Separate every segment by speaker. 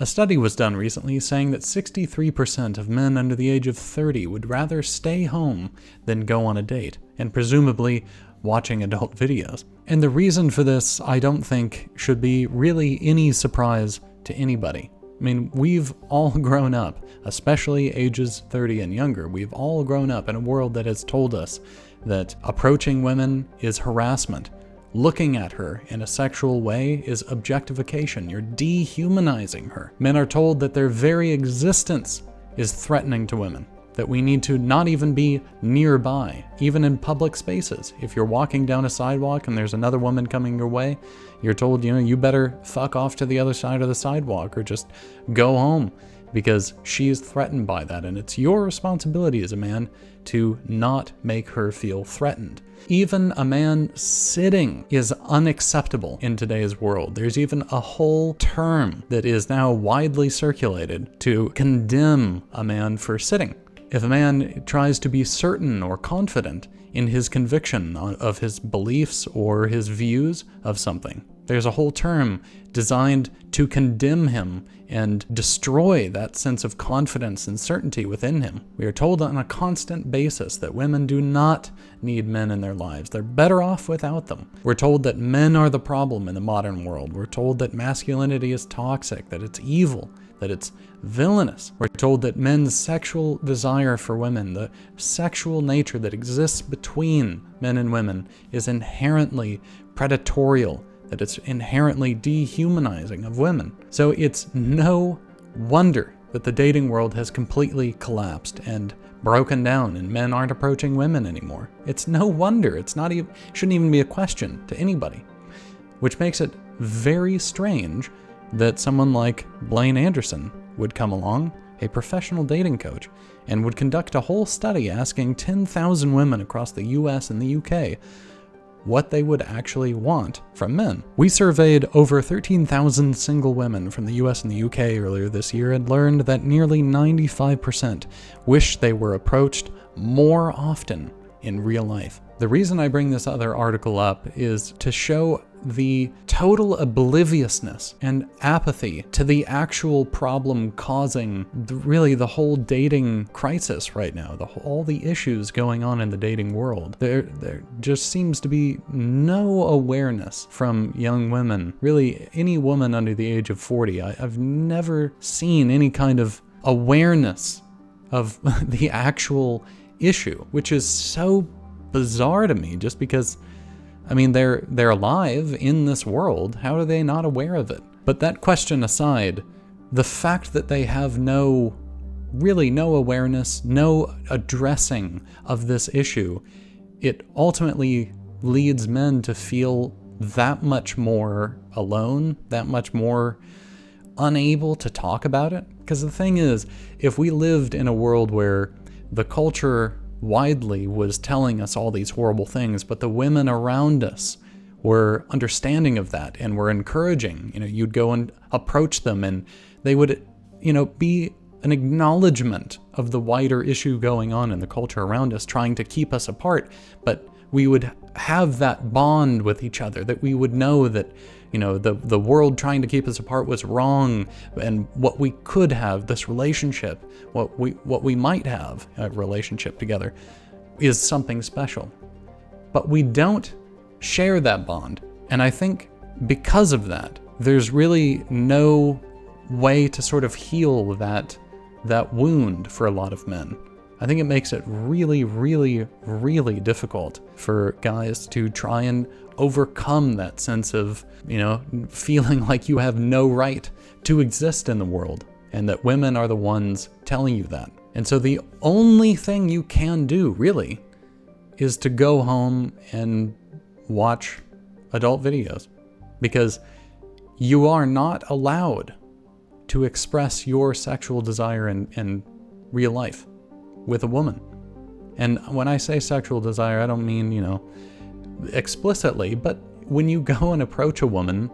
Speaker 1: A study was done recently saying that 63% of men under the age of 30 would rather stay home than go on a date, and presumably watching adult videos. And the reason for this, I don't think, should be really any surprise to anybody. I mean, we've all grown up, especially ages 30 and younger, we've all grown up in a world that has told us that approaching women is harassment. Looking at her in a sexual way is objectification. You're dehumanizing her. Men are told that their very existence is threatening to women, that we need to not even be nearby, even in public spaces. If you're walking down a sidewalk and there's another woman coming your way, you're told, you better fuck off to the other side of the sidewalk or just go home, because she is threatened by that, and it's your responsibility as a man to not make her feel threatened. Even a man sitting is unacceptable in today's world. There's even a whole term that is now widely circulated to condemn a man for sitting. If a man tries to be certain or confident in his conviction of his beliefs or his views of something, there's a whole term designed to condemn him and destroy that sense of confidence and certainty within him. We are told on a constant basis that women do not need men in their lives. They're better off without them. We're told that men are the problem in the modern world. We're told that masculinity is toxic, that it's evil, that it's villainous. We're told that men's sexual desire for women, the sexual nature that exists between men and women, is inherently predatorial, that it's inherently dehumanizing of women. So it's no wonder that the dating world has completely collapsed and broken down and men aren't approaching women anymore. It's no wonder. It's not even, shouldn't even be a question to anybody. Which makes it very strange that someone like Blaine Anderson would come along, a professional dating coach, and would conduct a whole study asking 10,000 women across the US and the UK what they would actually want from men. We surveyed over 13,000 single women from the US and the UK earlier this year and learned that nearly 95% wish they were approached more often in real life. The reason I bring this other article up is to show the total obliviousness and apathy to the actual problem causing really the whole dating crisis right now, all the issues going on in the dating world. There just seems to be no awareness from young women, really any woman under the age of 40. I've never seen any kind of awareness of the actual issue, which is so bizarre to me, just because they're alive in this world. How are they not aware of it? But that question aside, the fact that they have no awareness, no addressing of this issue, it ultimately leads men to feel that much more alone, that much more unable to talk about it. Because the thing is, if we lived in a world where the culture widely was telling us all these horrible things, but the women around us were understanding of that and were encouraging, you'd go and approach them and they would, be an acknowledgement of the wider issue going on in the culture around us, trying to keep us apart. But we would have that bond with each other, that we would know that, the world trying to keep us apart was wrong, and what we could have, this relationship, what we might have, a relationship together, is something special. But we don't share that bond. And I think because of that, there's really no way to sort of heal that wound for a lot of men. I think it makes it really, really, really difficult for guys to try and overcome that sense of, feeling like you have no right to exist in the world, and that women are the ones telling you that. And so the only thing you can do, really, is to go home and watch adult videos, because you are not allowed to express your sexual desire in real life with a woman. And when I say sexual desire, I don't mean, explicitly, but when you go and approach a woman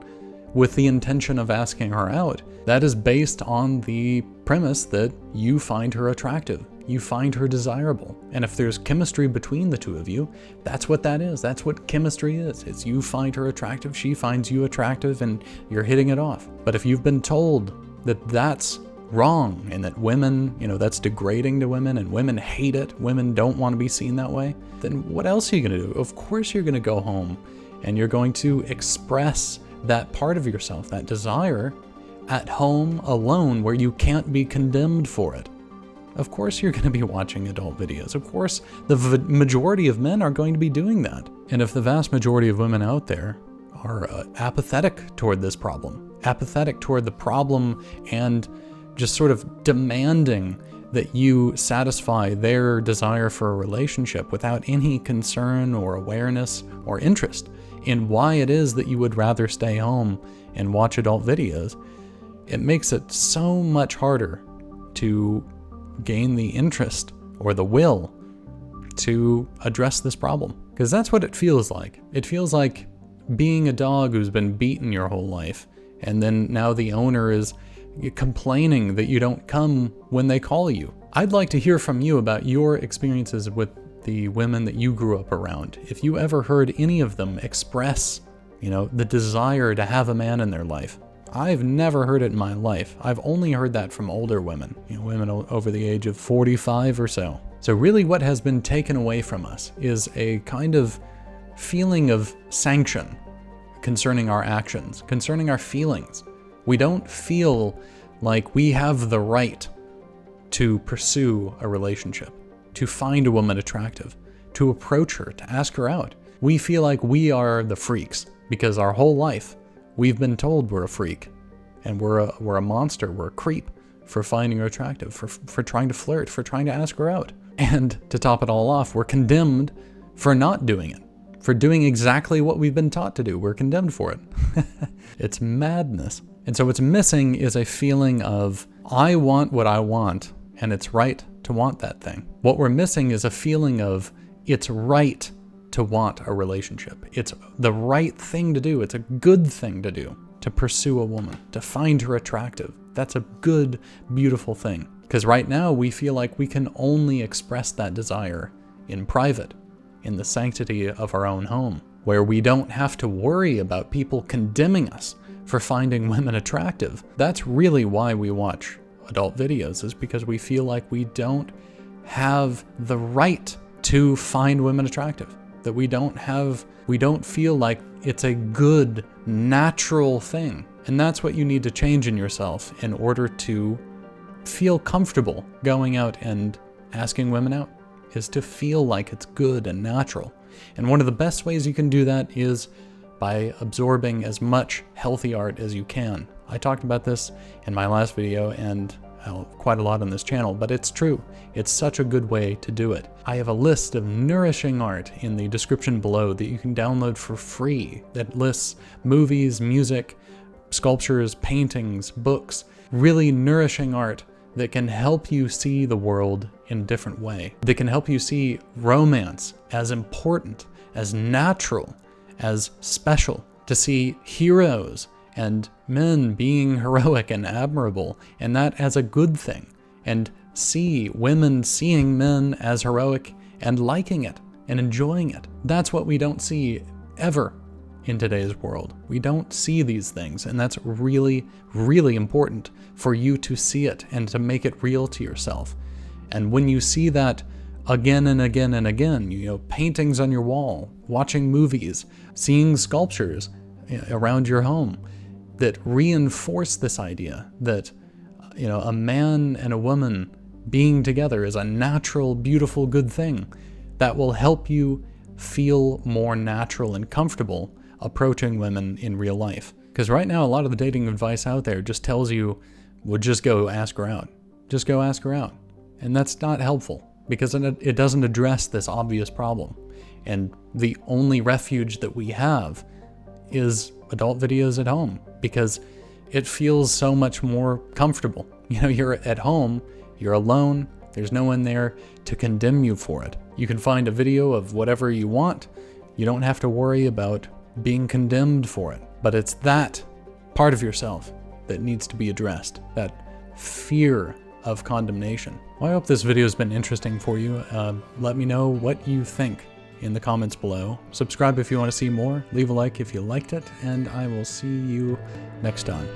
Speaker 1: with the intention of asking her out, that is based on the premise that you find her attractive, you find her desirable. And if there's chemistry between the two of you, that's what that is. That's what chemistry is. It's you find her attractive, she finds you attractive, and you're hitting it off. But if you've been told that that's wrong and that women, that's degrading to women and women hate it, women don't want to be seen that way, then what else are you going to do? Of course you're going to go home and you're going to express that part of yourself, that desire, at home alone where you can't be condemned for it. Of course you're going to be watching adult videos. Of course the majority of men are going to be doing that. And if the vast majority of women out there are apathetic toward this problem, apathetic toward the problem and just sort of demanding that you satisfy their desire for a relationship without any concern or awareness or interest in why it is that you would rather stay home and watch adult videos, it makes it so much harder to gain the interest or the will to address this problem. Because that's what it feels like. It feels like being a dog who's been beaten your whole life, and then now the owner is complaining that you don't come when they call you. I'd like to hear from you about your experiences with the women that you grew up around. If you ever heard any of them express, the desire to have a man in their life. I've never heard it in my life. I've only heard that from older women, women over the age of 45 or so. So really what has been taken away from us is a kind of feeling of sanction concerning our actions, concerning our feelings. We don't feel like we have the right to pursue a relationship, to find a woman attractive, to approach her, to ask her out. We feel like we are the freaks because our whole life we've been told we're a freak and we're a monster, we're a creep for finding her attractive, for trying to flirt, for trying to ask her out. And to top it all off, we're condemned for not doing it, for doing exactly what we've been taught to do. We're condemned for it. It's madness. And so what's missing is a feeling of, I want what I want, and it's right to want that thing. What we're missing is a feeling of, it's right to want a relationship. It's the right thing to do. It's a good thing to do, to pursue a woman, to find her attractive. That's a good, beautiful thing. Because right now we feel like we can only express that desire in private, in the sanctity of our own home, where we don't have to worry about people condemning us for finding women attractive. That's really why we watch adult videos, is because we feel like we don't have the right to find women attractive. That we don't feel like it's a good, natural thing. And that's what you need to change in yourself in order to feel comfortable going out and asking women out, is to feel like it's good and natural. And one of the best ways you can do that is by absorbing as much healthy art as you can. I talked about this in my last video and quite a lot on this channel, but it's true. It's such a good way to do it. I have a list of nourishing art in the description below that you can download for free that lists movies, music, sculptures, paintings, books, really nourishing art that can help you see the world in a different way, that can help you see romance as important, as natural, as special, to see heroes and men being heroic and admirable, and that as a good thing, and see women seeing men as heroic and liking it and enjoying it. That's what we don't see ever in today's world. We don't see these things, and that's really, really important for you to see it and to make it real to yourself. And when you see that again and again and again, paintings on your wall, watching movies, seeing sculptures around your home that reinforce this idea that, a man and a woman being together is a natural, beautiful, good thing, that will help you feel more natural and comfortable approaching women in real life. Because right now, a lot of the dating advice out there just tells you, well, just go ask her out. Just go ask her out. And that's not helpful, because it doesn't address this obvious problem. And the only refuge that we have is adult videos at home, because it feels so much more comfortable. You're at home, you're alone, there's no one there to condemn you for it. You can find a video of whatever you want. You don't have to worry about being condemned for it. But it's that part of yourself that needs to be addressed, that fear of condemnation. Well, I hope this video has been interesting for you. Let me know what you think in the comments below. Subscribe if you want to see more, leave a like if you liked it, and I will see you next time.